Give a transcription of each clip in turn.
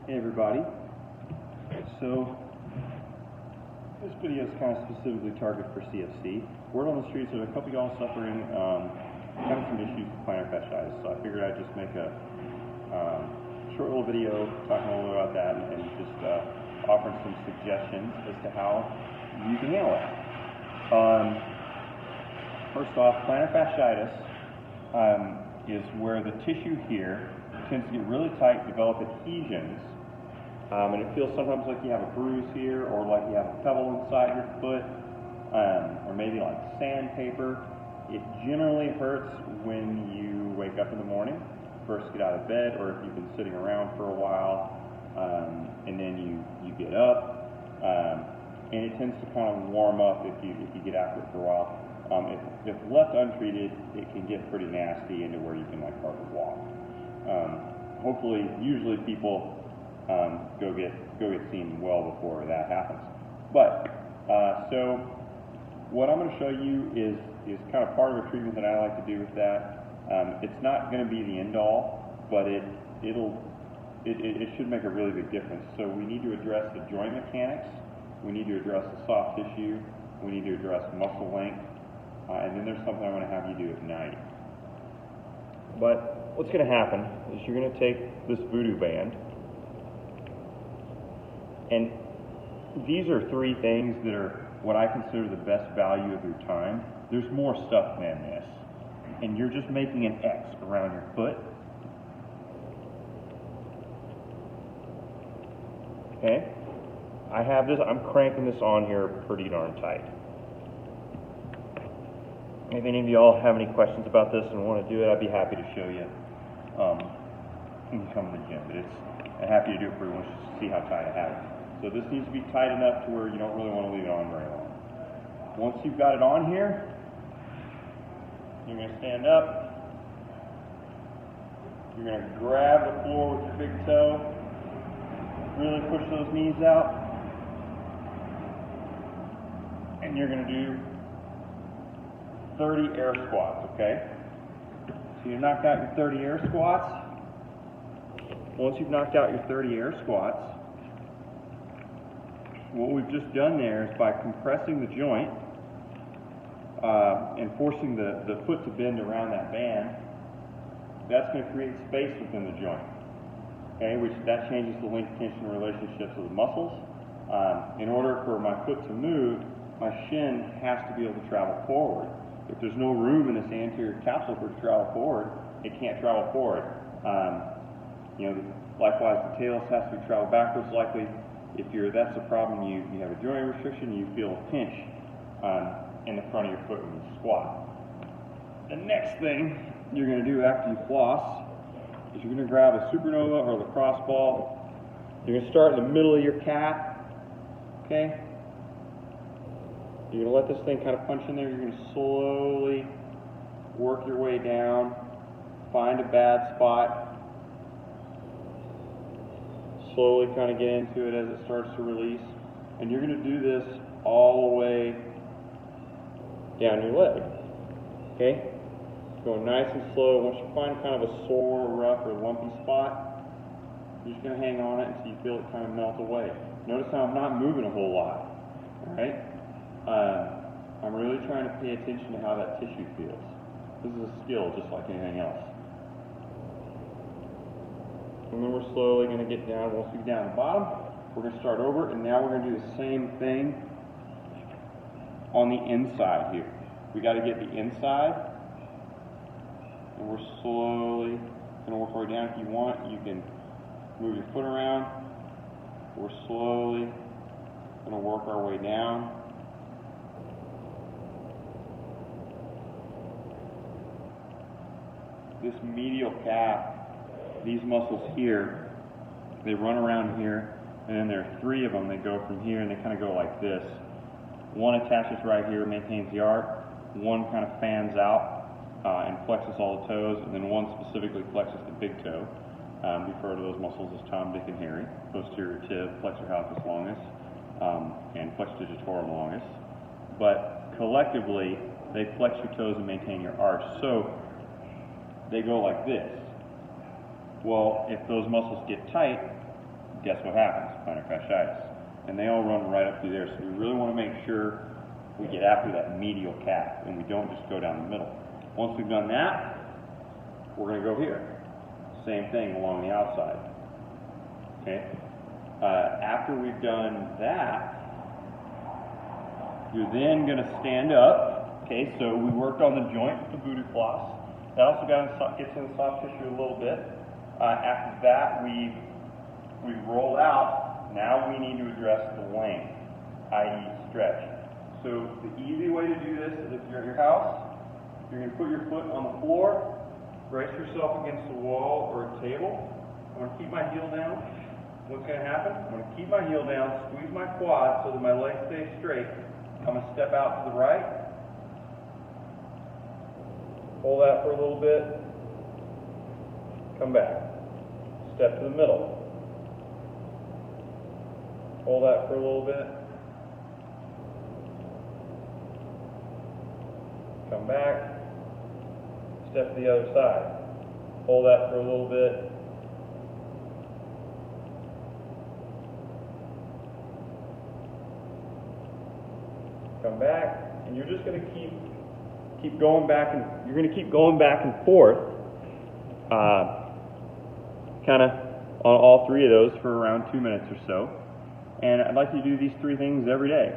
Hey everybody. So this video is kind of specifically targeted for CFC. Word on the streets that a couple of y'all suffering kind of some issues with plantar fasciitis. So I figured I'd just make a short little video talking a little bit about that and just offering some suggestions as to how you can handle it. First off, plantar fasciitis is where the tissue here tends to get really tight, develop adhesions, and it feels sometimes like you have a bruise here, or like you have a pebble inside your foot, or maybe like sandpaper. It generally hurts when you wake up in the morning, first get out of bed, or if you've been sitting around for a while, and then you get up, and it tends to kind of warm up if you get after it for a while. If left untreated, it can get pretty nasty into where you can like hardly walk. Hopefully, usually people go get seen well before that happens. But so what I'm going to show you is kind of part of a treatment that I like to do with that. It's not going to be the end all, but it should make a really big difference. So we need to address the joint mechanics. We need to address the soft tissue. We need to address muscle length. And then there's something I'm going to have you do at night. But what's going to happen is you're going to take this voodoo band, and these are three things that are what I consider the best value of your time. There's more stuff than this, and you're just making an X around your foot. Okay? I have this, I'm cranking this on here pretty darn tight. If any of y'all have any questions about this and want to do it, I'd be happy to show you. You can come to the gym, but I'm happy to do it for everyone just to see how tight I have it. So this needs to be tight enough to where you don't really want to leave it on very long. Once you've got it on here, you're going to stand up. You're going to grab the floor with your big toe. Really push those knees out. And you're going to do 30 air squats, okay? So you knocked out your 30 air squats. Once you've knocked out your 30 air squats, what we've just done there is by compressing the joint and forcing the foot to bend around that band, that's going to create space within the joint, okay? Which that changes the length-tension relationships of the muscles. In order for my foot to move, my shin has to be able to travel forward. If there's no room in this anterior capsule for it to travel forward, it can't travel forward. Likewise, the talus has to travel backwards likely. If that's the problem, you have a joint restriction, you feel a pinch in the front of your foot when you squat. The next thing you're going to do after you floss is you're going to grab a supernova or lacrosse ball. You're going to start in the middle of your calf, okay? You're going to let this thing kind of punch in there. You're going to slowly work your way down, find a bad spot, slowly kind of get into it as it starts to release. And you're going to do this all the way down your leg, okay? Going nice and slow. Once you find kind of a sore, rough, or lumpy spot, you're just going to hang on it until you feel it kind of melt away. Notice how I'm not moving a whole lot, all right? I'm really trying to pay attention to how that tissue feels. This is a skill just like anything else. And then we're slowly going to get down. Once we get down to the bottom, we're going to start over, and now we're going to do the same thing on the inside here. We got to get the inside, and we're slowly going to work our way down. If you want, you can move your foot around. We're slowly going to work our way down. This medial calf, these muscles here, they run around here, and then there are three of them. They go from here, and they kind of go like this. One attaches right here, maintains the arc. One kind of fans out and flexes all the toes, and then one specifically flexes the big toe. We refer to those muscles as Tom, Dick, and Harry. Posterior tib, flexor hallucis longus, and flexor digitorum longus. But collectively, they flex your toes and maintain your arch. So they go like this. Well, if those muscles get tight, guess what happens? Plantar fasciitis. And they all run right up through there, so we really want to make sure we get after that medial calf, and we don't just go down the middle. Once we've done that, we're going to go here. Same thing along the outside. Okay? After we've done that, you're then going to stand up. Okay, so we worked on the joint with the voodoo floss. That also gets in the soft tissue a little bit. After that, we've rolled out. Now we need to address the length, i.e. stretch. So the easy way to do this is if you're at your house, you're going to put your foot on the floor, brace yourself against the wall or a table. I'm going to keep my heel down. What's going to happen? I'm going to keep my heel down, squeeze my quad so that my legs stay straight. I'm going to step out to the right. Hold that for a little bit. Come back. Step to the middle. Hold that for a little bit. Come back. Step to the other side. Hold that for a little bit. Come back, and you're just going to keep going back, and you're going to keep going back and forth, kind of on all three of those for around 2 minutes or so. And I'd like you to do these three things every day.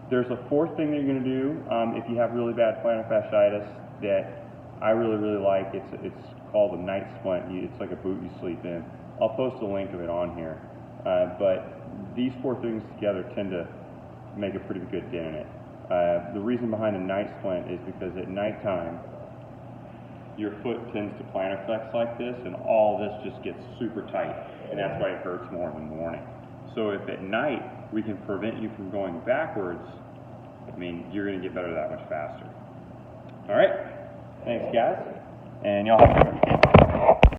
There's a fourth thing that you're going to do if you have really bad plantar fasciitis that I really like. It's called a night splint. It's like a boot you sleep in. I'll post a link of it on here. But these four things together tend to make a pretty good dent in it. The reason behind the night splint is because at nighttime, your foot tends to plantar flex like this, and all this just gets super tight, and that's why it hurts more in the morning. So if at night we can prevent you from going backwards, I mean, you're going to get better that much faster. All right, thanks guys, and y'all have a good one.